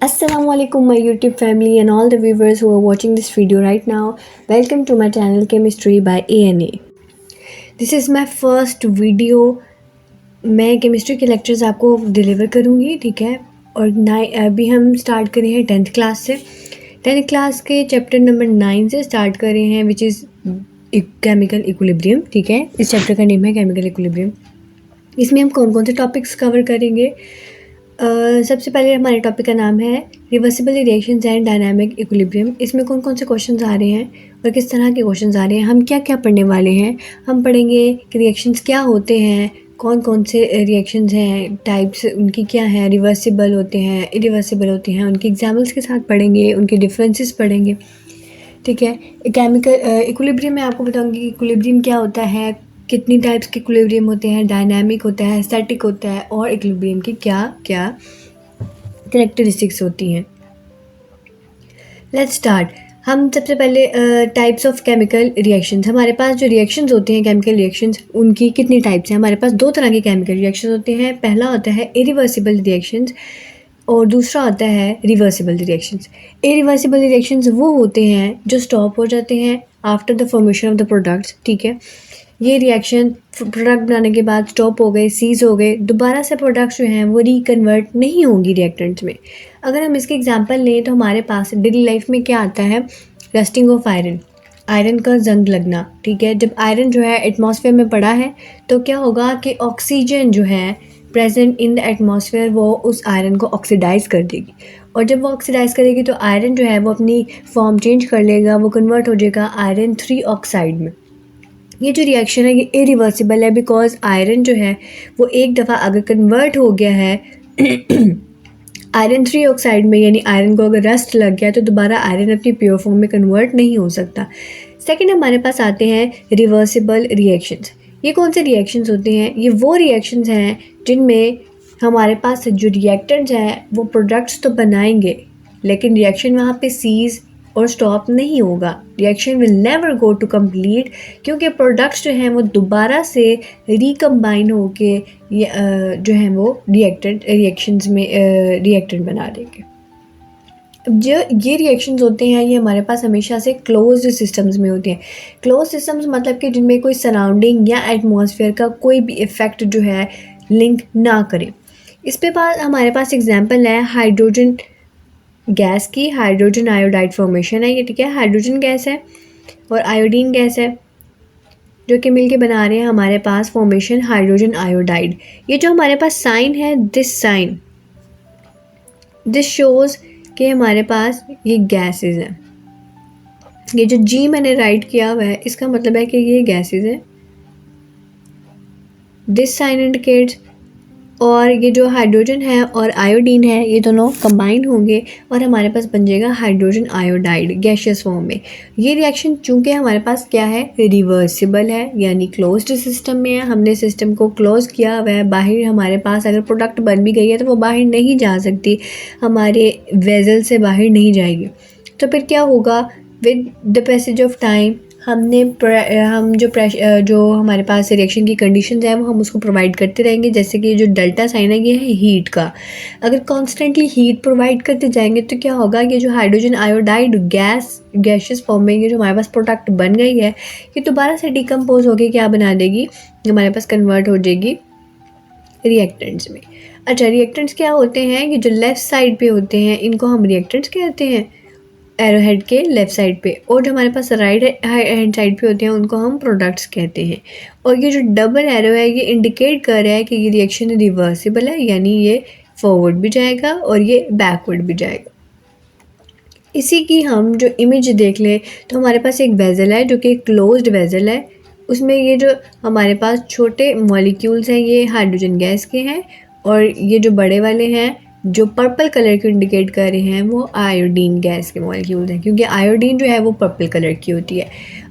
Assalamualaikum my YouTube family and all the viewers who are watching this video right now. Welcome to my channel Chemistry by ANA. This is my first video. मैं chemistry के lectures आपको deliver करूँगी, ठीक है। और अभी हम start कर रहे हैं 10th क्लास से। 10th क्लास के चैप्टर नंबर 9 से स्टार्ट कर रहे हैं, विच इज़ केमिकल इक्विलिब्रियम, ठीक है। इस चैप्टर का नेम है केमिकल इक्विलिब्रियम। इसमें हम कौन कौन से टॉपिक्स कवर करेंगे। सबसे पहले हमारे टॉपिक का नाम है reversible reactions and dynamic equilibrium. इसमें कौन कौन से क्वेश्चंस आ रहे हैं और किस तरह के क्वेश्चंस आ रहे हैं, हम क्या क्या पढ़ने वाले हैं। हम पढ़ेंगे कि रिएक्शंस क्या होते हैं, कौन कौन से रिएक्शंस हैं, टाइप्स उनकी क्या हैं, रिवर्सिबल होते हैं, इरिवर्सिबल होते हैं, उनके एग्जाम्पल्स के साथ पढ़ेंगे, उनके डिफरेंसेस पढ़ेंगे, ठीक है। केमिकल इक्विलिब्रियम में आपको बताऊँगी कि इक्विलिब्रियम क्या होता है, कितनी टाइप्स के इक्विलिब्रियम होते हैं, डायनामिक होता है, स्टैटिक होता है, और इक्विलिब्रियम की क्या क्या कैरेक्टरिस्टिक्स होती हैं। Let's start. हम सबसे पहले टाइप्स ऑफ केमिकल रिएक्शंस। हमारे पास जो रिएक्शंस होते हैं केमिकल रिएक्शंस, उनकी कितनी टाइप्स हैं। हमारे पास दो तरह के केमिकल रिएक्शंस होते हैं। पहला होता है इरिवर्सिबल रिएक्शंस और दूसरा होता है रिवर्सिबल रिएक्शंस। इरिवर्सिबल रिएक्शंस वो होते हैं जो स्टॉप हो जाते हैं after the formation of the products, ठीक है। ये रिएक्शन प्रोडक्ट बनाने के बाद स्टॉप हो गए, सीज हो गए, दोबारा से प्रोडक्ट्स जो हैं वो रिकन्वर्ट नहीं होंगी रिएक्टेंट्स में। अगर हम इसके एग्जांपल लें तो हमारे पास डेली लाइफ में क्या आता है, रस्टिंग ऑफ आयरन, आयरन का जंग लगना, ठीक है। जब आयरन जो है एटमॉस्फेयर में पड़ा है तो क्या होगा कि ऑक्सीजन जो है प्रेजेंट इन द एटमॉस्फेयर वो उस आयरन को ऑक्सीडाइज कर देगी, और जब वो ऑक्सीडाइज करेगी तो आयरन जो है वो अपनी फॉर्म चेंज कर लेगा, वो कन्वर्ट हो जाएगा आयरन 3 ऑक्साइड में। ये जो रिएक्शन है ये इरिवर्सिबल है, बिकॉज आयरन जो है वो एक दफ़ा अगर कन्वर्ट हो गया है आयरन 3 ऑक्साइड में, यानी आयरन को अगर रस्ट लग गया तो दोबारा आयरन अपनी प्योर फॉर्म में कन्वर्ट नहीं हो सकता। सेकंड हमारे पास आते हैं रिवर्सिबल रिएक्शंस। ये कौन से रिएक्शंस होते हैं, ये वो रिएक्शंस हैं जिनमें हमारे पास जो रिएक्टेंट्स हैं वो प्रोडक्ट्स तो बनाएंगे लेकिन रिएक्शन वहाँ पे सीज और स्टॉप नहीं होगा। Reaction will never go to complete, क्योंकि प्रोडक्ट्स जो हैं वो दोबारा से रिकम्बाइन होके जो हैं वो रिएक्शंस में रिएक्टेंट बना देंगे। अब जो ये रिएक्शंस होते हैं ये हमारे पास हमेशा से क्लोज्ड सिस्टम्स में होते हैं। क्लोज सिस्टम्स मतलब कि जिनमें कोई सराउंडिंग या एटमॉस्फेयर का कोई भी इफ़ेक्ट जो है लिंक ना करे। इस पे पास हमारे पास एग्जांपल है हाइड्रोजन गैस की। हाइड्रोजन आयोडाइड फॉर्मेशन है ये, ठीक है। हाइड्रोजन गैस है और आयोडीन गैस है जो कि मिलके बना रहे हैं हमारे पास फॉर्मेशन हाइड्रोजन आयोडाइड। ये जो हमारे पास साइन है, दिस साइन, दिस शोज़ कि हमारे पास ये गैसेस हैं। ये जो जी मैंने राइट किया हुआ है इसका मतलब है कि ये गैसेस हैं। दिस साइन इंडिकेट्स, और ये जो हाइड्रोजन है और आयोडीन है ये दोनों कंबाइन होंगे और हमारे पास बन जाएगा हाइड्रोजन आयोडाइड गैशियस फॉर्म में। ये रिएक्शन चूंकि हमारे पास क्या है, रिवर्सिबल है, यानी क्लोज्ड सिस्टम में है। हमने सिस्टम को क्लोज किया हुआ है, बाहर हमारे पास अगर प्रोडक्ट बन भी गई है तो वो बाहर नहीं जा सकती, हमारे वेजल से बाहर नहीं जाएगी। तो फिर क्या होगा, with the passage of time हम जो हमारे पास रिएक्शन की कंडीशंस हैं वो हम उसको प्रोवाइड करते रहेंगे। जैसे कि जो डेल्टा साइन है ये है हीट का। अगर कॉन्स्टेंटली हीट प्रोवाइड करते जाएंगे तो क्या होगा, ये जो हाइड्रोजन आयोडाइड गैशियस फॉर्म में ये जो हमारे पास प्रोडक्ट बन गई है ये दोबारा से डिकम्पोज होकर क्या बना देगी, हमारे पास कन्वर्ट हो जाएगी रिएक्टेंट्स में। अच्छा, रिएक्टेंट्स क्या होते हैं, ये जो लेफ़्ट साइड पे होते हैं इनको हम रिएक्टेंट्स कहते हैं, एरो हेड के लेफ़्ट साइड पे, और जो हमारे पास राइट हैंड साइड पे होते हैं उनको हम प्रोडक्ट्स कहते हैं। और ये जो डबल एरो है ये इंडिकेट कर रहा है कि ये रिएक्शन रिवर्सिबल है, यानी ये फॉरवर्ड भी जाएगा और ये बैकवर्ड भी जाएगा। इसी की हम जो इमेज देख लें तो हमारे पास एक वेजल है जो कि क्लोज्ड वेजल है। उसमें ये जो हमारे पास छोटे मॉलिक्यूल्स हैं ये हाइड्रोजन गैस के हैं, और ये जो बड़े वाले हैं जो पर्पल कलर को इंडिकेट कर रहे हैं वो आयोडीन गैस के मॉलिक्यूल्स हैं, क्योंकि आयोडीन जो है वो पर्पल कलर की होती है।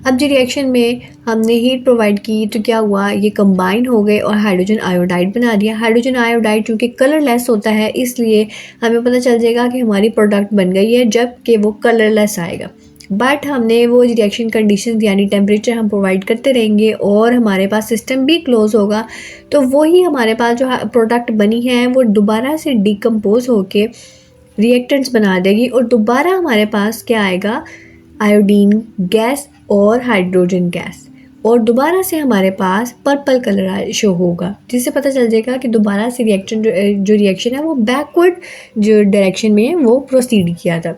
अब जो रिएक्शन में हमने हीट प्रोवाइड की तो क्या हुआ, ये कंबाइन हो गए और हाइड्रोजन आयोडाइड बना दिया। हाइड्रोजन आयोडाइड चूँकि कलरलेस होता है इसलिए हमें पता चल जाएगा कि हमारी प्रोडक्ट बन गई है, जबकि वो कलरलेस आएगा। बट हमने वो रिएक्शन कंडीशन यानी टेम्परेचर हम प्रोवाइड करते रहेंगे और हमारे पास सिस्टम भी क्लोज होगा, तो वही हमारे पास जो प्रोडक्ट बनी है वो दोबारा से डिकम्पोज होके रिएक्टेंट्स बना देगी और दोबारा हमारे पास क्या आएगा, आयोडीन गैस और हाइड्रोजन गैस, और दोबारा से हमारे पास पर्पल कलर शो होगा, जिससे पता चल जाएगा कि दोबारा से जो रिएक्शन है वो बैकवर्ड जो डायरेक्शन में है वो प्रोसीड किया था।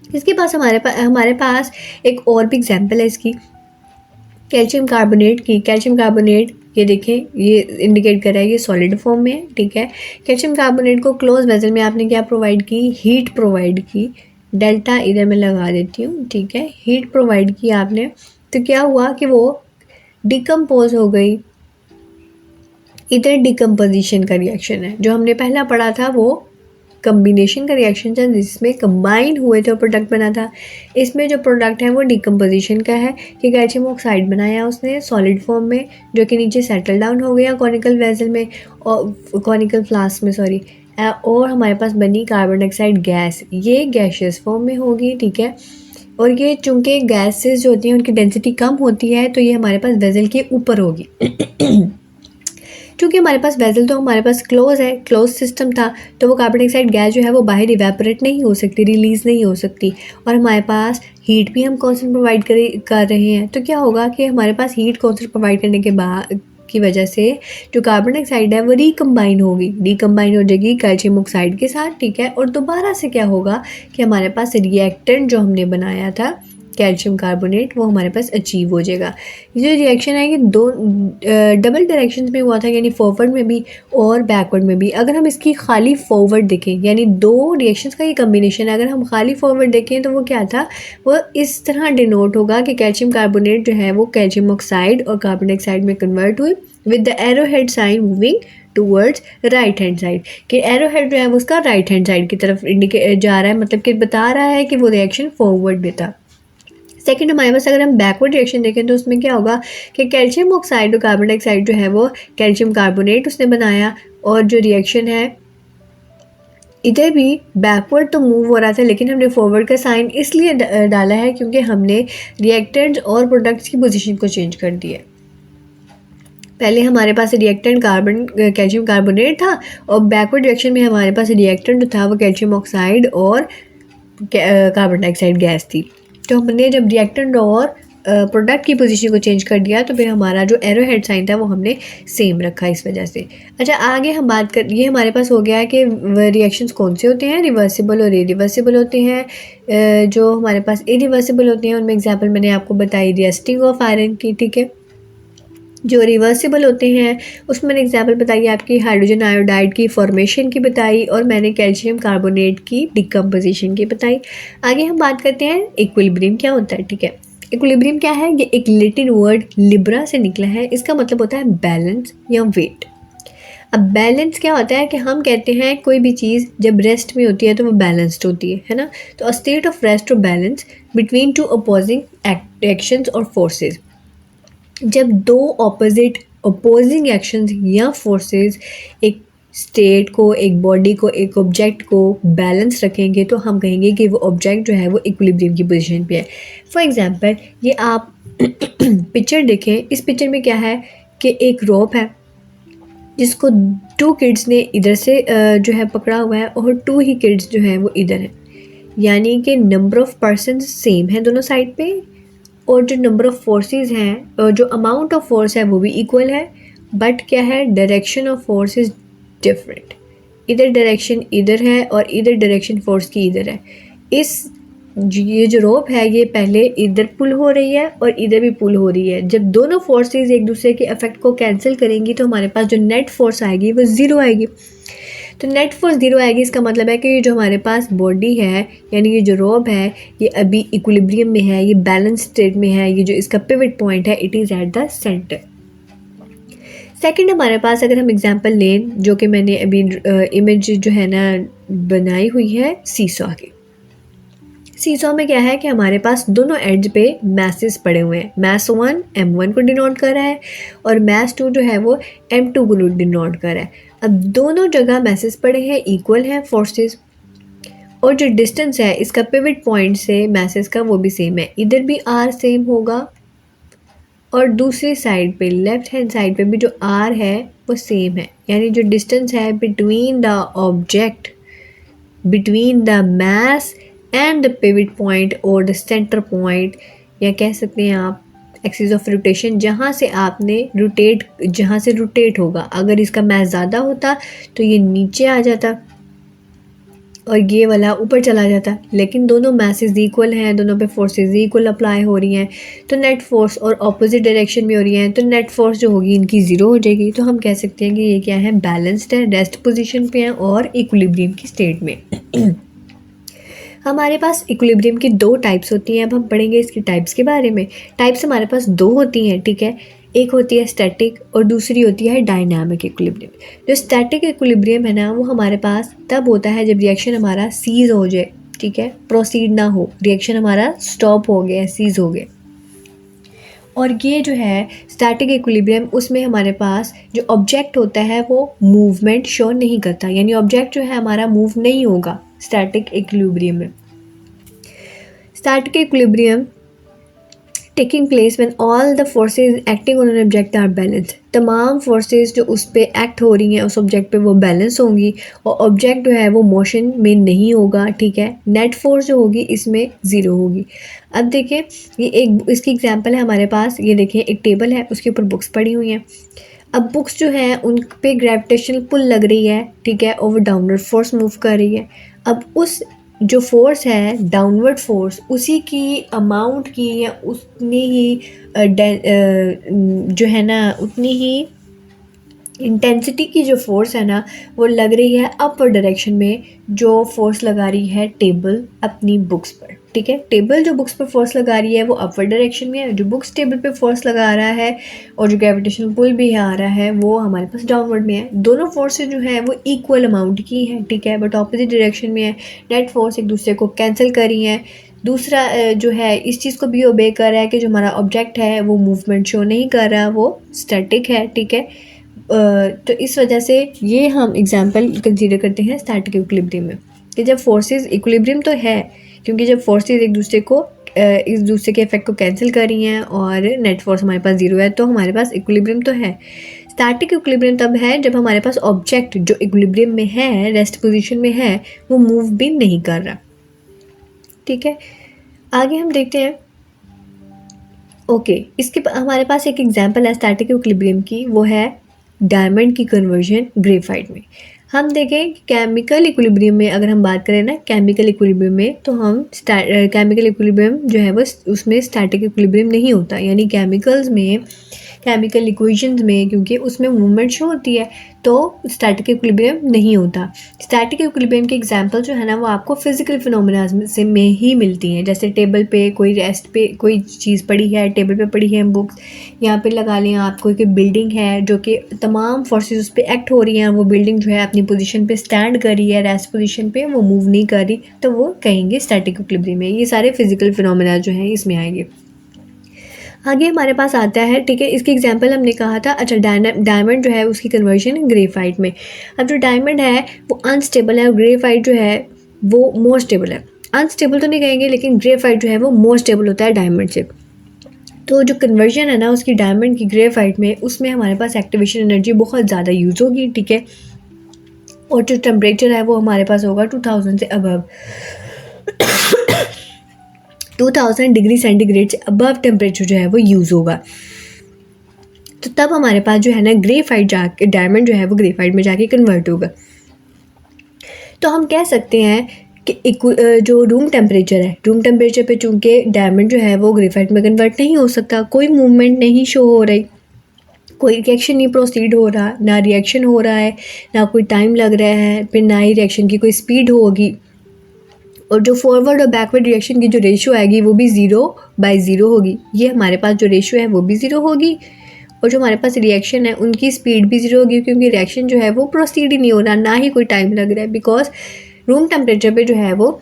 इसके पास हमारे पास एक और भी एग्जांपल है इसकी, कैल्शियम कार्बोनेट की। कैल्शियम कार्बोनेट ये देखें, ये इंडिकेट कर रहा है ये सॉलिड फॉर्म में है, ठीक है। कैल्शियम कार्बोनेट को क्लोज वेसल में आपने क्या प्रोवाइड की, हीट प्रोवाइड की। डेल्टा इधर मैं लगा देती हूँ, ठीक है। हीट प्रोवाइड की आपने, तो क्या हुआ कि वो डिकम्पोज हो गई। इधर डिकम्पोजिशन का रिएक्शन है, जो हमने पहला पढ़ा था वो कम्बिनेशन का रिएक्शन था जिसमें कंबाइन हुए थे और प्रोडक्ट बना था। इसमें जो प्रोडक्ट है वो डिकम्पोजिशन का है कि कैल्शियम ऑक्साइड बनाया उसने सॉलिड फॉर्म में, जो कि नीचे सेटल डाउन हो गया कॉनिकल वेसल में और कॉनिकल फ्लास्क में, सॉरी, और हमारे पास बनी कार्बन डाइऑक्साइड गैस, ये गैशियस फॉर्म में होगी, ठीक है। और ये चूँकि गैसेस जो होती हैं उनकी डेंसिटी कम होती है तो ये हमारे पास वेसल के ऊपर होगी। क्योंकि हमारे पास वेसल तो हमारे पास क्लोज है, क्लोज सिस्टम था, तो वो कार्बन डाइऑक्साइड गैस जो है वो बाहर इवेपोरेट नहीं हो सकती, रिलीज़ नहीं हो सकती, और हमारे पास हीट भी हम कॉन्स्टेंट प्रोवाइड कर रहे हैं। तो क्या होगा कि हमारे पास हीट कॉन्स्टेंट प्रोवाइड करने के बाद की वजह से जो कार्बन डाइऑक्साइड है वो रिकम्बाइन होगी, रिकम्बाइन हो जाएगी कैल्शियम ऑक्साइड के साथ, ठीक है। और दोबारा से क्या होगा कि हमारे पास रिएक्टेंट जो हमने बनाया था कैल्शियम कार्बोनेट वो हमारे पास अचीव हो जाएगा। ये जो रिएक्शन है ये दो डबल डायरेक्शन में हुआ था, यानी फॉरवर्ड में भी और बैकवर्ड में भी। अगर हम इसकी खाली फॉरवर्ड देखें, यानी दो रिएक्शंस का ये कम्बिनेशन है, अगर हम खाली फॉरवर्ड देखें तो वो क्या था, वो इस तरह डिनोट होगा कि कैल्शियम कार्बोनेट जो है वो कैल्शियम ऑक्साइड और कार्बन डाइऑक्साइड में कन्वर्ट हुई with the arrow head sign moving towards right hand side, कि एरो हेड जो है वो उसका राइट हैंड साइड की तरफ इंडिकेट जा रहा है, मतलब कि बता रहा है कि वो रिएक्शन फॉरवर्ड में था। सेकेंड हमारे पास अगर हम बैकवर्ड रिएक्शन देखें तो उसमें क्या होगा कि कैल्शियम ऑक्साइड और कार्बन डाइऑक्साइड जो है वो कैल्शियम कार्बोनेट उसने बनाया, और जो रिएक्शन है इधर भी बैकवर्ड तो मूव हो रहा था, लेकिन हमने फॉरवर्ड का साइन इसलिए डाला है क्योंकि हमने रिएक्टेंट्स और प्रोडक्ट्स की पोजीशन को चेंज कर दिया। पहले हमारे पास रिएक्टेंट कैल्शियम कार्बोनेट था, और बैकवर्ड रिएक्शन में हमारे पास रिएक्टेंट जो था वो कैल्शियम ऑक्साइड और कार्बन डाइऑक्साइड गैस थी। तो हमने जब रिएक्टेंट और प्रोडक्ट की पोजीशन को चेंज कर दिया तो फिर हमारा जो एरो हेड साइन था वो हमने सेम रखा इस वजह से। अच्छा, आगे हम बात कर, ये हमारे पास हो गया है कि रिएक्शंस कौन से होते हैं, रिवर्सिबल और इरिवर्सिबल होते हैं। जो हमारे पास इरिवर्सिबल होते हैं उनमें एग्जांपल मैंने आपको बताई रस्टिंग ऑफ आयरन की, ठीक है। जो रिवर्सिबल होते हैं उसमें मैंने एग्जांपल बताई आपकी हाइड्रोजन आयोडाइड की फॉर्मेशन की बताई, और मैंने कैल्शियम कार्बोनेट की डिकम्पोजिशन की बताई। आगे हम बात करते हैं इक्विलिब्रियम क्या होता है, ठीक है। इक्विलिब्रियम क्या है, ये एक लैटिन वर्ड लिब्रा से निकला है, इसका मतलब होता है बैलेंस या वेट। अब बैलेंस क्या होता है कि हम कहते हैं कोई भी चीज़ जब रेस्ट में होती है तो वो बैलेंस्ड होती है ना। तो अ स्टेट ऑफ रेस्ट और balance between two opposing actions और फोर्सेस, जब दो अपोजिंग एक्शंस या फोर्सेस एक स्टेट को, एक बॉडी को, एक ऑब्जेक्ट को बैलेंस रखेंगे तो हम कहेंगे कि वो ऑब्जेक्ट जो है वो इक्विलिब्रियम की पोजीशन पे है। फॉर एग्जांपल ये आप पिक्चर देखें, इस पिक्चर में क्या है कि एक रोप है जिसको टू किड्स ने इधर से जो है पकड़ा हुआ है, और टू ही किड्स जो हैं वो इधर हैं, यानी कि नंबर ऑफ पर्सन सेम है दोनों साइड पे, और जो नंबर ऑफ फोर्सेस हैं और जो अमाउंट ऑफ फोर्स है वो भी इक्वल है, बट क्या है, direction of force is different. इधर डायरेक्शन इधर है और इधर डायरेक्शन फोर्स की इधर है। ये जो रोप है ये पहले इधर पुल हो रही है और इधर भी पुल हो रही है। जब दोनों फोर्सेस एक दूसरे के इफेक्ट को कैंसिल करेंगी तो हमारे पास जो नेट फोर्स आएगी वो ज़ीरो आएगी। तो नेट फोर्स ज़ीरो आएगी, इसका मतलब है कि ये जो हमारे पास बॉडी है, यानी ये जो रोप है, ये अभी इक्विलिब्रियम में है, ये बैलेंस स्टेट में है, ये जो इसका पिवट पॉइंट है it is at the centre. Second हमारे पास अगर हम एग्जांपल लें, जो कि मैंने अभी इमेज जो है ना बनाई हुई है सीसॉ की। सीसॉ में क्या है कि हमारे पास दोनों एड्ज पे मैसेस पड़े हुए हैं। मैस 1 M1 को डिनोट कर रहा है और मैस 2 जो है वो M2 को डिनोट कर रहा है। अब दोनों जगह मैसेस पड़े हैं, इक्वल हैं फोर्सेस, और जो डिस्टेंस है इसका पिवट पॉइंट से मैसेस का वो भी सेम है। इधर भी R सेम होगा और दूसरी साइड पे लेफ्ट हैंड साइड पे भी जो R है वो सेम है, यानी जो डिस्टेंस है between the object between the mass and the pivot point और द सेंटर पॉइंट, या कह सकते हैं आप एक्सिस ऑफ रोटेशन, जहाँ से रोटेट होगा। अगर इसका मास ज़्यादा होता तो ये नीचे आ जाता और ये वाला ऊपर चला जाता, लेकिन दोनों मैसेज इक्वल हैं, दोनों पे फोर्सेस इक्वल अप्लाई हो रही हैं, तो नेट फोर्स और ऑपोजिट डायरेक्शन में हो रही हैं, तो नेट फोर्स जो होगी इनकी ज़ीरो हो जाएगी। तो हम कह सकते हैं कि ये क्या है, बैलेंस्ड है, रेस्ट पोजीशन पे है और इक्विलिब्रियम की स्टेट में। हमारे पास इक्विलिब्रियम की दो टाइप्स होती हैं। अब हम पढ़ेंगे इसकी टाइप्स के बारे में। टाइप्स हमारे पास दो होती हैं, ठीक है। एक होती है स्टैटिक और दूसरी होती है डायनामिक इक्विलिब्रियम। जो स्टैटिक इक्विलिब्रियम है ना, वो हमारे पास तब होता है जब रिएक्शन हमारा सीज हो जाए, ठीक है, प्रोसीड ना हो, रिएक्शन हमारा स्टॉप हो गया, सीज हो गया। और ये जो है स्टैटिक इक्विलिब्रियम, उसमें हमारे पास जो ऑब्जेक्ट होता है वो मूवमेंट शो नहीं करता, यानी ऑब्जेक्ट जो है हमारा मूव नहीं होगा स्टैटिक इक्विलिब्रियम में। Static equilibrium taking place when all the forces acting on an object are balanced. तमाम फोर्सेस जो उस पर एक्ट हो रही हैं उस ऑब्जेक्ट पे वो बैलेंस होंगी और ऑब्जेक्ट जो है वो मोशन में नहीं होगा, ठीक है। नेट फोर्स जो होगी इसमें ज़ीरो होगी। अब देखिए, ये एक इसकी एग्जांपल है हमारे पास। ये देखिए एक टेबल है, उसके ऊपर बुक्स पड़ी हुई हैं। अब बुक्स जो है उन पे ग्रेविटेशनल पुल लग रही है, ठीक है, और वो डाउनवर्ड फोर्स मूव कर रही है। अब उस जो फोर्स है डाउनवर्ड फोर्स, उसी की अमाउंट की या उतनी ही जो है ना, उतनी ही इंटेंसिटी की जो फोर्स है ना, वो लग रही है अपवर्ड डायरेक्शन में, जो फोर्स लगा रही है टेबल अपनी बुक्स पर, ठीक है। टेबल जो बुक्स पर फोर्स लगा रही है वो अपवर्ड डायरेक्शन में है, जो बुक्स टेबल पे फोर्स लगा रहा है और जो ग्रेविटेशनल पुल भी आ रहा है वो हमारे पास डाउनवर्ड में है। दोनों फोर्सेज जो है वो इक्वल अमाउंट की है, ठीक है, बट ऑपोजिट डायरेक्शन में है। नेट फोर्स एक दूसरे को कैंसिल कर रही हैं। दूसरा जो है इस चीज़ को भी ओबे कर रहा है कि जो हमारा ऑब्जेक्ट है वो मूवमेंट शो नहीं कर रहा, वो स्टैटिक है, ठीक है। तो इस वजह से ये हम एग्जांपल कंसीडर करते हैं स्टैटिक इक्विलिब्रियम में, कि जब फोर्सेस इक्विलिब्रियम तो है, क्योंकि जब फोर्सेस एक दूसरे को इस दूसरे के इफेक्ट को कैंसिल कर रही हैं और नेट फोर्स हमारे पास ज़ीरो है, तो हमारे पास इक्विलिब्रियम तो है। स्टैटिक इक्विलिब्रियम तब है जब हमारे पास ऑब्जेक्ट जो इक्विलिब्रियम में है, रेस्ट पोजीशन में है, वो मूव भी नहीं कर रहा, ठीक है। आगे हम देखते हैं। ओके, इसके हमारे पास एक एग्जांपल है स्टैटिक इक्विलिब्रियम की, वो है डायमंड की कन्वर्जन ग्रेफाइट में। हम देखें केमिकल इक्विलिब्रियम में, अगर हम बात करें ना केमिकल इक्विलिब्रियम में, तो हम केमिकल इक्विलिब्रियम जो है वो उसमें स्टैटिक इक्विलिब्रियम नहीं होता, यानी केमिकल्स में, केमिकल इक्वेशंस में, क्योंकि उसमें मूवमेंट शो होती है, तो स्टैटिक इक्विलिब्रियम नहीं होता। स्टैटिक इक्विलिब्रियम के एग्जांपल जो है ना वो आपको फिजिकल फिनोमेना से में ही मिलती हैं। जैसे टेबल पे कोई रेस्ट पे कोई चीज़ पड़ी है, टेबल पे पड़ी है बुक्स, यहाँ पे लगा लें आप कोई बिल्डिंग है जो कि तमाम फोर्सेस उस पर एक्ट हो रही हैं, वो बिल्डिंग जो है अपनी पोजीशन पे स्टैंड कर रही है, रेस्ट पोजीशन पे, वो मूव नहीं कर रही, तो वो कहेंगे स्टैटिक इक्विलिब्रियम में। ये सारे फिजिकल फिनोमेना जो हैं इसमें आएंगे। आगे हमारे पास आता है, ठीक है, इसकी एग्जांपल हमने कहा था। अच्छा, डायमंड जो है उसकी कन्वर्जन ग्रेफाइट में। अब जो डायमंड है वो अनस्टेबल है और ग्रेफाइट जो है वो मोर स्टेबल है। अनस्टेबल तो नहीं कहेंगे, लेकिन ग्रेफाइट जो है वो मोर स्टेबल होता है डायमंड से। तो जो कन्वर्जन है ना उसकी डायमंड की ग्रेफाइट में, उसमें हमारे पास एक्टिवेशन एनर्जी बहुत ज़्यादा यूज़ होगी, ठीक है। और जो टेम्परेचर है वो हमारे पास होगा 2000 से अबव 2000 डिग्री सेंटीग्रेड से अबव टेम्परेचर जो है वो यूज़ होगा। तो तब हमारे पास जो है ना ग्रेफाइट जाके, डायमंड जो है वो ग्रेफाइट में जाके कन्वर्ट होगा। तो हम कह सकते हैं कि जो रूम टेम्परेचर है, रूम टेम्परेचर पे चूँकि डायमंड जो है वो ग्रेफाइट में कन्वर्ट नहीं हो सकता, कोई मूवमेंट नहीं शो हो रही, कोई रिएक्शन नहीं प्रोसीड हो रहा, ना रिएक्शन हो रहा है, ना कोई टाइम लग रहा है, फिर ना ही रिएक्शन की कोई स्पीड होगी, और जो फॉरवर्ड और बैकवर्ड रिएक्शन की जो रेशियो आएगी वो भी 0/0 होगी। ये हमारे पास जो रेशियो है वो भी 0 होगी, और जो हमारे पास रिएक्शन है उनकी स्पीड भी 0 होगी, क्योंकि रिएक्शन जो है वो प्रोसीड ही नहीं हो रहा, ना ही कोई टाइम लग रहा है, बिकॉज रूम टेम्परेचर पे जो है वो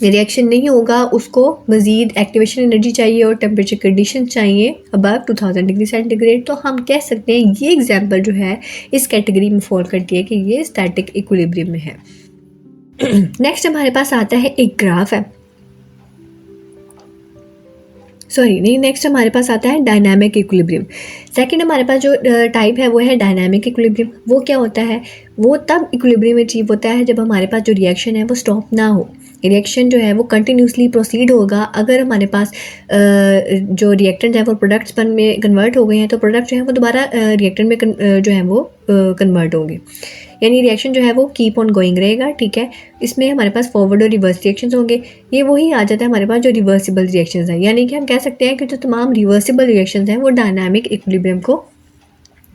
रिएक्शन नहीं होगा, उसको मज़ीद एक्टिवेशन एनर्जी चाहिए और टेम्परेचर कंडीशन चाहिए अबव 2000 डिग्री सेंटीग्रेड। तो हम कह सकते हैं ये एग्जाम्पल जो है इस कैटेगरी में फॉल करती है कि ये स्टैटिक इक्विलिब्रियम में है। नेक्स्ट हमारे पास आता है एक ग्राफ है। सॉरी नहीं, नेक्स्ट हमारे पास आता है डायनामिक इक्विलिब्रियम। सेकंड हमारे पास जो टाइप है वो है डायनामिक इक्विलिब्रियम। वो क्या होता है, वो तब इक्विलिब्रियम अचीव होता है जब हमारे पास जो रिएक्शन है वो स्टॉप ना हो। रिएक्शन जो है वो कंटिन्यूसली प्रोसीड होगा। अगर हमारे पास जो रिएक्टेंट है वो प्रोडक्ट्स में कन्वर्ट हो गए हैं तो प्रोडक्ट जो है वो दोबारा रिएक्टेंट में जो है वो कन्वर्ट होंगे, यानी रिएक्शन जो है वो कीप ऑन गोइंग रहेगा। ठीक है, इसमें हमारे पास फॉरवर्ड और रिवर्स रिएक्शंस होंगे। ये वही आ जाता है हमारे पास जो रिवर्सिबल रिएक्शंस हैं, यानी कि हम कह सकते हैं कि जो तमाम रिवर्सिबल रिएक्शंस हैं वो डायनामिक इक्विलिब्रियम को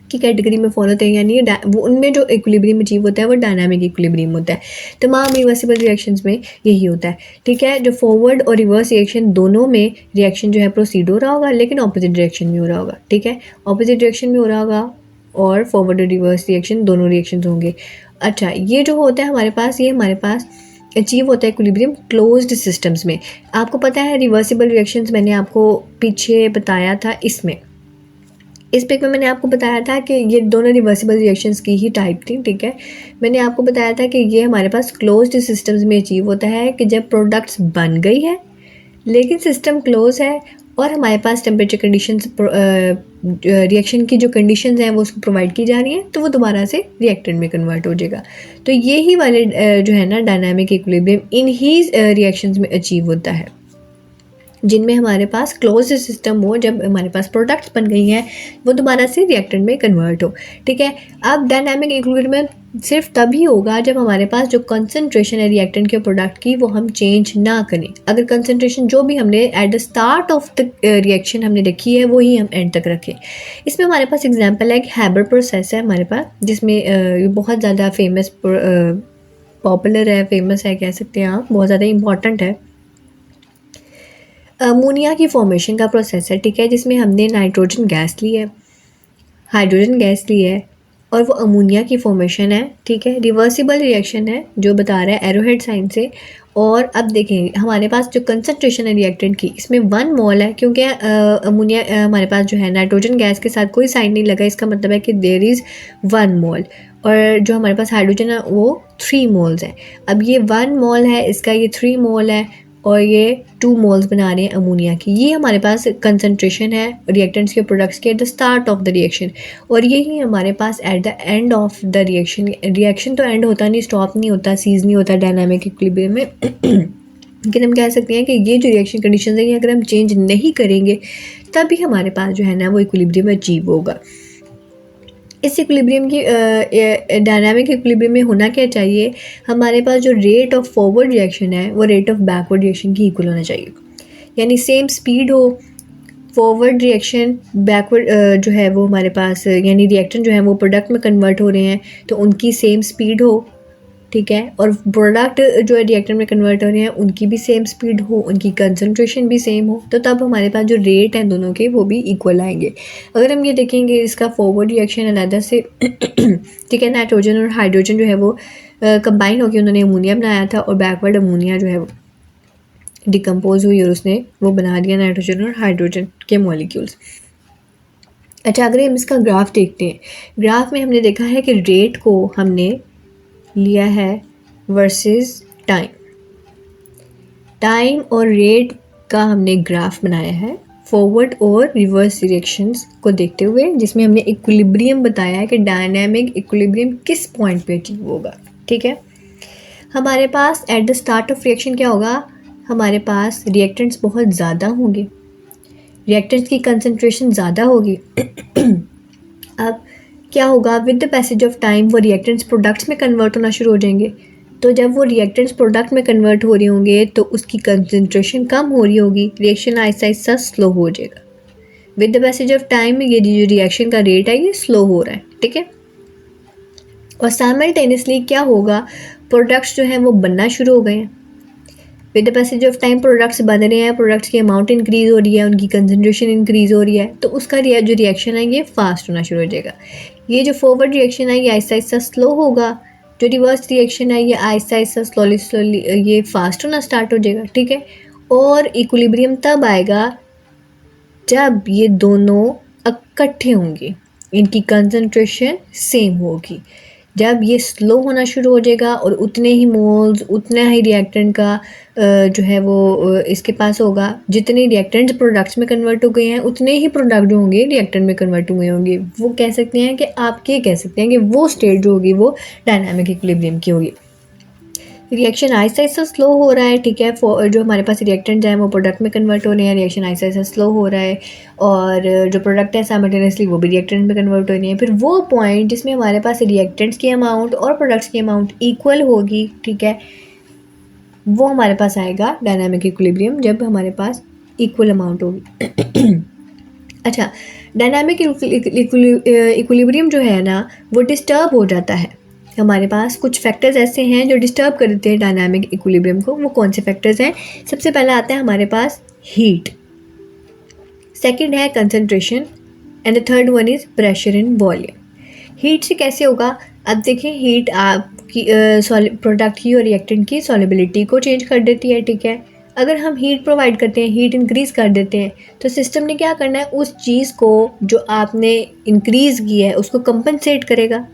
की कैटेगरी में फॉलो होते हैं, यानी वो उनमें जो इक्विलिब्रियम अचीव होता है वो डायनामिक इक्विलिब्रियम होता है। तमाम रिवर्सिबल रिएक्शंस में यही होता है। ठीक है, जो फॉरवर्ड और रिवर्स रिएक्शन दोनों में रिएक्शन जो है प्रोसीड हो रहा होगा, लेकिन ऑपोजिट डायरेक्शन में हो रहा होगा। ठीक है, ऑपोजिट डायरेक्शन में हो रहा होगा और फॉरवर्ड और रिवर्स रिएक्शन दोनों रिएक्शंस होंगे। अच्छा, ये जो होता है हमारे पास, ये हमारे पास अचीव होता है इक्विलिब्रियम क्लोज्ड सिस्टम्स में। आपको पता है रिवर्सिबल रिएक्शंस मैंने आपको पीछे बताया था, इसमें इस पिक में मैंने आपको बताया था कि ये दोनों रिवर्सिबल रिएक्शंस की ही टाइप थी। ठीक है, मैंने आपको बताया था कि ये हमारे पास क्लोज्ड सिस्टम्स में अचीव होता है कि जब प्रोडक्ट्स बन गई है लेकिन सिस्टम क्लोज है और हमारे पास टेम्परेचर कंडीशंस रिएक्शन की जो कंडीशंस हैं वो उसको प्रोवाइड की जा रही हैं, तो वो दोबारा से रिएक्टेंट में कन्वर्ट हो जाएगा। तो ये ही वाले जो है ना डायनामिक इक्विलिब्रियम इन ही रिएक्शंस में अचीव होता है जिनमें हमारे पास क्लोज सिस्टम हो, जब हमारे पास प्रोडक्ट्स बन गई हैं वो दोबारा से रिएक्टेंट में कन्वर्ट हो। ठीक है, अब डायनामिक इक्विलिब्रियम सिर्फ तभी होगा जब हमारे पास जो कंसंट्रेशन है रिएक्टेंट के प्रोडक्ट की वो हम चेंज ना करें। अगर कंसंट्रेशन जो भी हमने eight the start of the reaction हमने रखी है वही हम एंड तक रखें। इसमें हमारे पास एग्जांपल है कि हैबर प्रोसेस है हमारे पास, जिसमें बहुत ज़्यादा फेमस पॉपुलर है, फेमस है कह सकते हैं आप, बहुत ज़्यादा इंपॉर्टेंट है। अमोनिया की फॉर्मेशन का प्रोसेस है। ठीक है, जिसमें हमने नाइट्रोजन गैस ली है, हाइड्रोजन गैस ली है और वो अमोनिया की फॉर्मेशन है। ठीक है, रिवर्सिबल रिएक्शन है जो बता रहा है एरोहेड साइन से। और अब देखेंगे हमारे पास जो कंसंट्रेशन है रिएक्टेंट की, इसमें 1 मोल है, क्योंकि अमोनिया हमारे पास जो है नाइट्रोजन गैस के साथ कोई साइन नहीं लगा, इसका मतलब है कि देयर इज़ 1 मोल। और जो हमारे पास हाइड्रोजन है वो 3 मोल्स है। अब ये 1 मोल है, इसका ये 3 मोल है और ये 2 मोल्स बना रहे हैं अमोनिया की। ये हमारे पास कंसंट्रेशन है रिएक्टेंट्स के प्रोडक्ट्स के at the start of the reaction, और यही हमारे पास at the end of the reaction. Reaction तो एंड होता नहीं, स्टॉप नहीं होता, सीज नहीं होता डायनामिक इक्विलिब्रियम में लेकिन हम कह सकते हैं कि ये जो रिएक्शन कंडीशन है ये अगर हम चेंज नहीं करेंगे तभी हमारे पास जो है ना वो इक्विलिब्रियम अचीव होगा। इस इक्विलिब्रियम की डायनामिक इक्विलिब्रियम में होना क्या चाहिए, हमारे पास जो रेट ऑफ फॉरवर्ड रिएक्शन है वो रेट ऑफ बैकवर्ड रिएक्शन की इक्वल होना चाहिए, यानी सेम स्पीड हो। फॉरवर्ड रिएक्शन बैकवर्ड जो है वो हमारे पास यानी रिएक्टेंट जो है वो प्रोडक्ट में कन्वर्ट हो रहे हैं तो उनकी सेम स्पीड हो। ठीक है, और प्रोडक्ट जो है रिएक्टेंट में कन्वर्ट हो रहे हैं उनकी भी सेम स्पीड हो, उनकी कंसंट्रेशन भी सेम हो, तो तब हमारे पास जो रेट हैं दोनों के वो भी इक्वल आएंगे। अगर हम ये देखेंगे इसका फॉरवर्ड रिएक्शन अलग से ठीक है, नाइट्रोजन और हाइड्रोजन जो है वो कंबाइन होकर उन्होंने अमोनिया बनाया था और बैकवर्ड अमोनिया जो है वो डिकम्पोज हुई और उसने वो बना दिया नाइट्रोजन और हाइड्रोजन के मॉलिक्यूल्स। अच्छा, अगर हम इसका ग्राफ देखते हैं, ग्राफ में हमने देखा है कि रेट को हमने लिया है वर्सेस टाइम। टाइम और रेट का हमने ग्राफ बनाया है फॉरवर्ड और रिवर्स रिएक्शंस को देखते हुए, जिसमें हमने इक्विलिब्रियम बताया है कि डायनामिक इक्विलिब्रियम किस पॉइंट पे अचीव होगा। ठीक है, हमारे पास at the start of reaction क्या होगा, हमारे पास रिएक्टेंट्स बहुत ज़्यादा होंगे, रिएक्टेंट्स की कंसंट्रेशन ज़्यादा होगी अब क्या होगा, with the passage of time वो रिएक्टेंट्स प्रोडक्ट्स में कन्वर्ट होना शुरू हो जाएंगे। तो जब वो रिएक्टेंट्स प्रोडक्ट में कन्वर्ट हो रहे होंगे तो उसकी कंसंट्रेशन कम हो रही होगी, रिएक्शन आहिस्ता आहिस्ता स्लो हो जाएगा। With the passage of time ये जो रिएक्शन का रेट है ये स्लो हो रहा है। ठीक है, और साइमल्टेनियसली क्या होगा, प्रोडक्ट्स जो हैं वो बनना शुरू हो गए हैं। With the passage of time products बन रहे हैं, प्रोडक्ट्स की अमाउंट इंक्रीज़ हो रही है, उनकी कंसंट्रेशन इंक्रीज़ हो रही है, तो उसका जो रिएक्शन है ये फास्ट होना शुरू हो जाएगा। ये जो फॉरवर्ड रिएक्शन है ये आहिस्ता आहिस्ता स्लो होगा, जो रिवर्स रिएक्शन है ये आहिस्ता आहिस्ता स्लोली ये फास्ट होना स्टार्ट हो जाएगा। ठीक है, और इक्विलिब्रियम तब आएगा जब ये दोनों इकट्ठे होंगे, इनकी कंसंट्रेशन सेम होगी। जब ये स्लो होना शुरू हो जाएगा और उतने ही मोल्स, उतना ही रिएक्टेंट का जो है वो इसके पास होगा, जितने रिएक्टेंट्स प्रोडक्ट्स में कन्वर्ट हो गए हैं उतने ही प्रोडक्ट जो होंगे रिएक्टेंट में कन्वर्ट हुए होंगे। वो कह सकते हैं कि आप ये कह सकते हैं कि वो स्टेट जो होगी वो डायनामिक इक्विलिब्रियम की होगी। रिएक्शन आहिस्ता आहिस्ता स्लो हो रहा है, ठीक है, जो हमारे पास रिएक्टेंट्स हैं वो प्रोडक्ट में कन्वर्ट हो रहे हैं, रिएक्शन आहिस्ता आहिस्ता स्लो हो रहा है, और जो प्रोडक्ट है साइमल्टेनियसली वो भी रिएक्टेंट में कन्वर्ट हो रही है। फिर वो पॉइंट जिसमें हमारे पास रिएक्टेंट्स की अमाउंट और प्रोडक्ट्स की अमाउंट इक्वल होगी, ठीक है, वो हमारे पास आएगा डायनामिक इक्विलिब्रियम, जब हमारे पास इक्वल अमाउंट होगी। अच्छा, डायनामिक इक्विलिब्रियम जो है ना वो डिस्टर्ब हो जाता है। हमारे पास कुछ फैक्टर्स ऐसे हैं जो डिस्टर्ब कर देते हैं डायनामिक इक्विलिब्रियम को। वो कौन से फैक्टर्स हैं? सबसे पहला आता है हमारे पास हीट, सेकंड है concentration, and the third one is pressure and volume. Heat से कैसे होगा? अब देखिए, हीट आपकी प्रोडक्ट की और रिएक्टेंट की सॉल्युबिलिटी को चेंज कर देती है, ठीक है। अगर हम हीट प्रोवाइड करते हैं, हीट इंक्रीज़ कर देते हैं, तो सिस्टम ने क्या करना है, उस चीज़ को जो आपने इंक्रीज़ की है उसको कंपनसेट करेगा।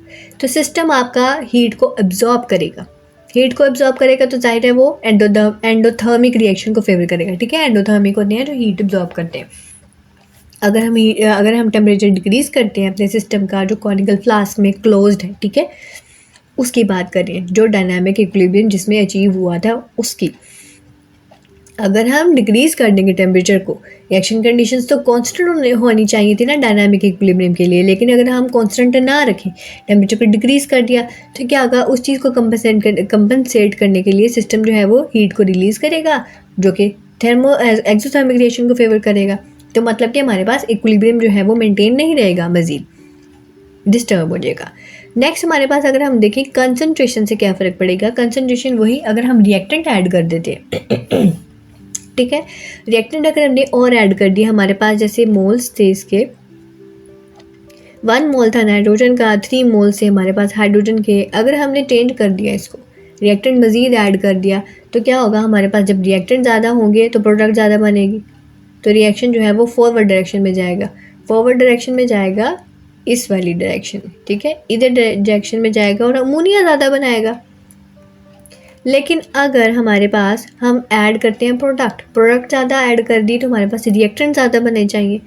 तो सिस्टम आपका हीट को एब्जॉर्ब करेगा। हीट को एब्जॉर्ब करेगा तो जाहिर है वो एंडोथर्मिक रिएक्शन को फेवर करेगा, ठीक है। एंडोथर्मिक होते हैं जो हीट एब्जॉर्ब करते हैं। अगर हम टेम्परेचर डिक्रीज़ करते हैं अपने सिस्टम का जो कॉनिकल फ्लास्क में क्लोज्ड है, ठीक है, उसकी बात करें, जो डायनामिक इक्विलिब्रियम जिसमें अचीव हुआ था उसकी, अगर हम डिक्रीज़ कर देंगे टेम्परेचर को, रिएक्शन कंडीशंस तो कांस्टेंट होनी चाहिए थी ना डायनामिक इक्विलिब्रियम के लिए, लेकिन अगर हम कांस्टेंट ना रखें, टेम्परेचर को डिक्रीज़ कर दिया, तो क्या होगा, उस चीज़ को कंपनसेट करने के लिए सिस्टम जो है वो हीट को रिलीज़ करेगा, जो कि एक्सोथर्मिक रिएक्शन को फेवर करेगा। तो मतलब कि हमारे पास इक्विलिब्रियम जो है वो मेंटेन नहीं रहेगा, मज़ीद डिस्टर्ब हो जाएगा। नेक्स्ट हमारे पास अगर हम देखें कंसंट्रेशन से क्या फ़र्क पड़ेगा। कंसंट्रेशन वही, अगर हम रिएक्टेंट ऐड कर देते हैं, ठीक है, रिएक्टेंट अगर हमने और ऐड कर दिया, हमारे पास जैसे मोल्स थे इसके, 1 मोल था नाइट्रोजन का, 3 मोल से हमारे पास हाइड्रोजन के, अगर हमने चेंज कर दिया इसको, रिएक्टेंट मज़ीद ऐड कर दिया, तो क्या होगा, हमारे पास जब रिएक्टेंट ज़्यादा होंगे तो प्रोडक्ट ज़्यादा बनेगी, तो रिएक्शन जो है वो फॉरवर्ड डायरेक्शन में जाएगा। फॉरवर्ड डायरेक्शन में जाएगा इस वाली डायरेक्शन, ठीक है, इधर डायरेक्शन में जाएगा और अमोनिया ज़्यादा बनाएगा। लेकिन अगर हमारे पास हम ऐड करते हैं प्रोडक्ट ज़्यादा ऐड कर दी, तो हमारे पास रिएक्टेंट ज़्यादा बने चाहिए,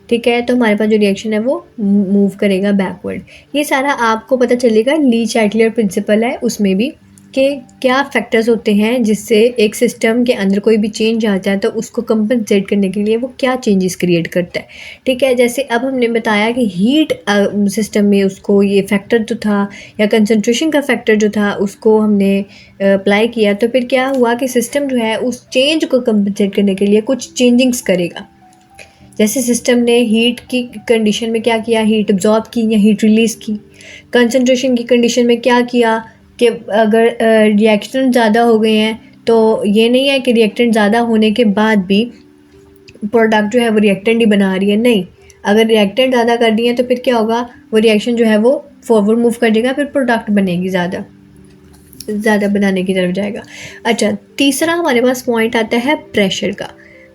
ठीक है, तो हमारे पास जो रिएक्शन है वो मूव करेगा बैकवर्ड। ये सारा आपको पता चलेगा, ली चैटलियर प्रिंसिपल है उसमें भी, कि क्या फैक्टर्स होते हैं जिससे एक सिस्टम के अंदर कोई भी चेंज आता है तो उसको कंपनसेट करने के लिए वो क्या चेंजेस क्रिएट करता है, ठीक है। जैसे अब हमने बताया कि हीट सिस्टम में उसको ये फैक्टर जो था, या कंसंट्रेशन का फैक्टर जो था, उसको हमने अप्लाई किया, तो फिर क्या हुआ कि सिस्टम जो है उस चेंज को कंपनसेट करने के लिए कुछ चेंजिंग्स करेगा। जैसे सिस्टम ने हीट की कंडीशन में क्या किया, हीट एब्जॉर्ब की या हीट रिलीज़ की। कंसंट्रेशन की कंडीशन में क्या किया कि अगर रिएक्शन ज़्यादा हो गए हैं, तो ये नहीं है कि रिएक्टेंट ज़्यादा होने के बाद भी प्रोडक्ट जो है वो रिएक्टेंट ही बना रही है, नहीं। अगर रिएक्टेंट ज़्यादा कर दिए तो फिर क्या होगा, वो रिएक्शन जो है वो फॉरवर्ड मूव कर देगा, फिर प्रोडक्ट बनेगी, ज़्यादा बनाने की तरफ जाएगा। अच्छा, तीसरा हमारे पास पॉइंट आता है प्रेशर का।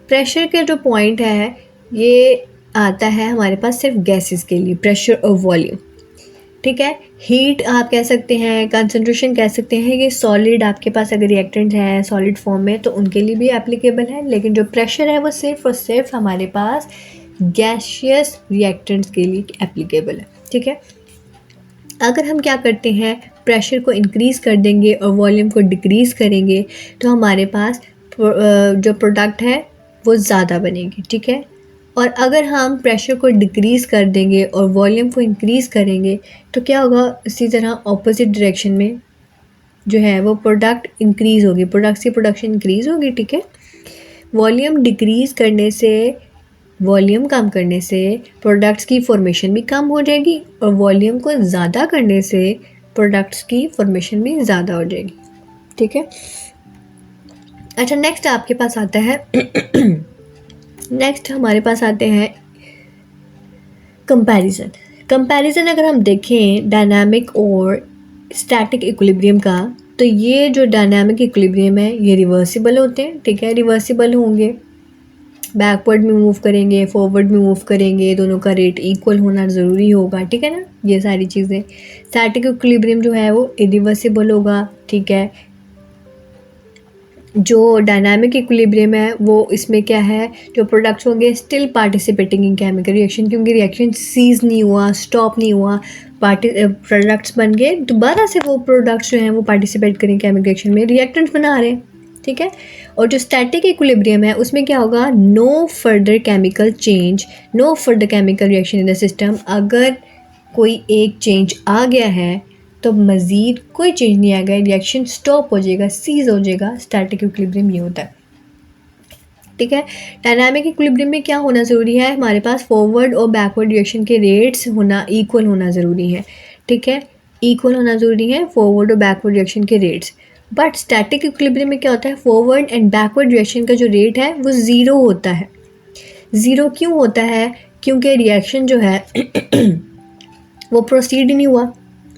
प्रेशर के जो पॉइंट है ये आता है हमारे पास सिर्फ गैसेस के लिए, प्रेशर और वॉल्यूम, ठीक है। हीट आप कह सकते हैं, कंसंट्रेशन कह सकते हैं, ये सॉलिड आपके पास अगर रिएक्टेंट है सॉलिड फॉर्म में तो उनके लिए भी एप्लीकेबल है, लेकिन जो प्रेशर है वो सिर्फ और सिर्फ हमारे पास गैशियस रिएक्टेंट्स के लिए एप्लीकेबल है, ठीक है। अगर हम क्या करते हैं, प्रेशर को इंक्रीज़ कर देंगे और वॉल्यूम को डिक्रीज़ करेंगे, तो हमारे पास जो प्रोडक्ट है वो ज़्यादा बनेगी, ठीक है। और अगर हम प्रेशर को डिक्रीज़ कर देंगे और वॉल्यूम को इंक्रीज़ करेंगे, तो क्या होगा, इसी तरह ऑपोजिट डायरेक्शन में जो है वो प्रोडक्ट इंक्रीज़ होगी, प्रोडक्ट्स की प्रोडक्शन इंक्रीज़ होगी, ठीक है। वॉल्यूम डिक्रीज़ करने से, वॉल्यूम कम करने से प्रोडक्ट्स की फॉर्मेशन भी कम हो जाएगी, और वॉल्यूम को ज़्यादा करने से प्रोडक्ट्स की फॉर्मेशन भी ज़्यादा हो जाएगी, ठीक है। अच्छा, नेक्स्ट आपके पास आता है नेक्स्ट हमारे पास आते हैं कंपैरिजन अगर हम देखें डायनामिक और स्टैटिक इक्विलिब्रियम का, तो ये जो डायनामिक इक्विलिब्रियम है ये रिवर्सिबल होते हैं, ठीक है, रिवर्सिबल होंगे। बैकवर्ड में मूव करेंगे, फॉरवर्ड में मूव करेंगे, दोनों का रेट इक्वल होना ज़रूरी होगा, ठीक है ना। ये सारी चीज़ें। स्टैटिक इक्विलिब्रियम जो है वो इरिवर्सिबल होगा, ठीक है। जो डायनामिक इक्विलिब्रियम है वो इसमें क्या है, जो प्रोडक्ट्स होंगे still participating in chemical reaction, क्योंकि रिएक्शन सीज नहीं हुआ, स्टॉप नहीं हुआ, प्रोडक्ट्स बन गए, दोबारा से वो प्रोडक्ट्स जो हैं वो पार्टिसिपेट करें केमिकल रिएक्शन में, रिएक्टेंट्स बना रहे हैं, ठीक है। और जो स्टैटिक इक्विलिब्रियम है उसमें क्या होगा, no further chemical change, no further chemical reaction in the system. अगर कोई एक चेंज आ गया है तो मज़ीद कोई चेंज नहीं आएगा, रिएक्शन स्टॉप हो जाएगा, सीज हो जाएगा। स्टैटिक इक्विलिब्रियम ये होता है, ठीक है। डायनामिक इक्विलिब्रियम में क्या होना ज़रूरी है, हमारे पास फॉरवर्ड और बैकवर्ड रिएक्शन के रेट्स होना इक्वल होना ज़रूरी है, ठीक है। इक्वल होना ज़रूरी है फॉरवर्ड और बैकवर्ड रिएक्शन के रेट्स। बट स्टैटिक इक्विलिब्रियम में क्या होता है, फॉरवर्ड एंड बैकवर्ड रिएक्शन का जो रेट है वो ज़ीरो होता है। ज़ीरो क्यों होता है, क्योंकि रिएक्शन जो है वो प्रोसीड ही नहीं हुआ।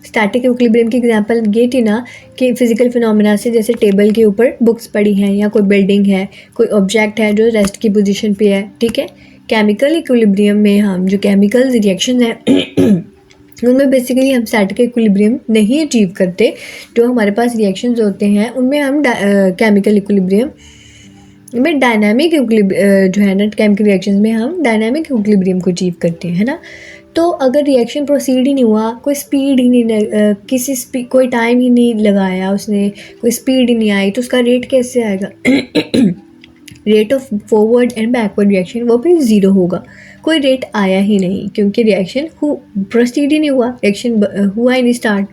स्टैटिक इक्विलिब्रियम की एग्जांपल ये थी ना कि फिजिकल फिनोमेना से, जैसे टेबल के ऊपर बुक्स पड़ी हैं या कोई बिल्डिंग है, कोई ऑब्जेक्ट है जो रेस्ट की पोजीशन पे है, ठीक है। केमिकल इक्विलिब्रियम में हम जो केमिकल रिएक्शन है उनमें बेसिकली हम स्टैटिक इक्विलिब्रियम नहीं अचीव करते। जो हमारे पास रिएक्शंस होते हैं उनमें हम केमिकल इक्विलिब्रियम में डायनामिक जो है ना, केमिकल रिएक्शंस में हम डायनामिक इक्विलिब्रियम को अचीव करते हैं, है ना। तो अगर रिएक्शन प्रोसीड ही नहीं हुआ, कोई स्पीड ही नहीं, कोई टाइम ही नहीं लगाया उसने, कोई स्पीड ही नहीं आई, तो उसका रेट कैसे आएगा rate of forward and backward reaction वो भी ज़ीरो होगा। कोई रेट आया ही नहीं क्योंकि रिएक्शन प्रोसीड ही नहीं हुआ, रिएक्शन हुआ ही नहीं स्टार्ट।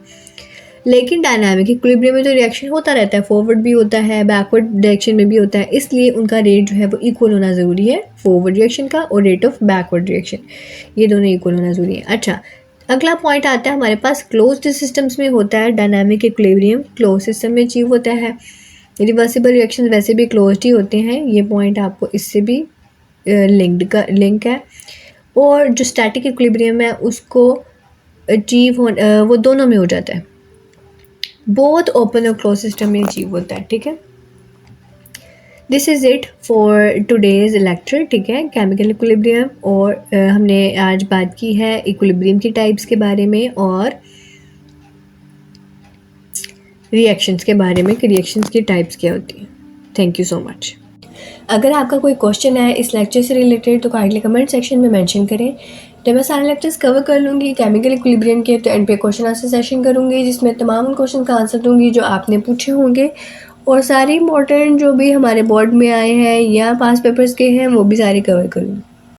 लेकिन डायनामिक इक्विलिब्रियम में तो रिएक्शन होता रहता है, फॉरवर्ड भी होता है, बैकवर्ड डायरेक्शन में भी होता है, इसलिए उनका रेट जो है वो इक्वल होना ज़रूरी है, फॉरवर्ड रिएक्शन का और रेट ऑफ बैकवर्ड रिएक्शन, ये दोनों इक्वल होना ज़रूरी है। अच्छा, अगला पॉइंट आता है हमारे पास क्लोज्ड सिस्टम्स में होता है डायनामिक इक्विलिब्रियम, क्लोज सिस्टम में अचीव होता है। रिवर्सिबल रिएक्शन वैसे भी क्लोज्ड ही होते हैं, ये पॉइंट आपको इससे भी लिंक है। और जो स्टैटिक इक्विलिब्रियम है उसको अचीव वो दोनों में हो जाता है, बोथ ओपन और क्लोज सिस्टम में अचीव होता है, ठीक है। This is it for today's lecture, ठीक है, केमिकल इक्विलिब्रियम। और हमने आज बात की है इक्विलिब्रियम की टाइप्स के बारे में और रिएक्शंस के बारे में कि रिएक्शंस की टाइप्स क्या होती हैं। Thank you so much. अगर आपका कोई क्वेश्चन है इस लेक्चर से रिलेटेड तो काइंडली कमेंट सेक्शन में मेंशन करें। जब मैं सारे लेक्चर्स कवर कर लूँगी केमिकल इक्विलिब्रियम के, तो एंड पे क्वेश्चन आंसर सेशन करूँगी जिसमें तमाम उन क्वेश्चन का आंसर दूँगी जो आपने पूछे होंगे, और सारे इंपॉर्टेंट जो भी हमारे बोर्ड में आए हैं या पास पेपर्स के हैं वो भी सारे कवर करूँगी।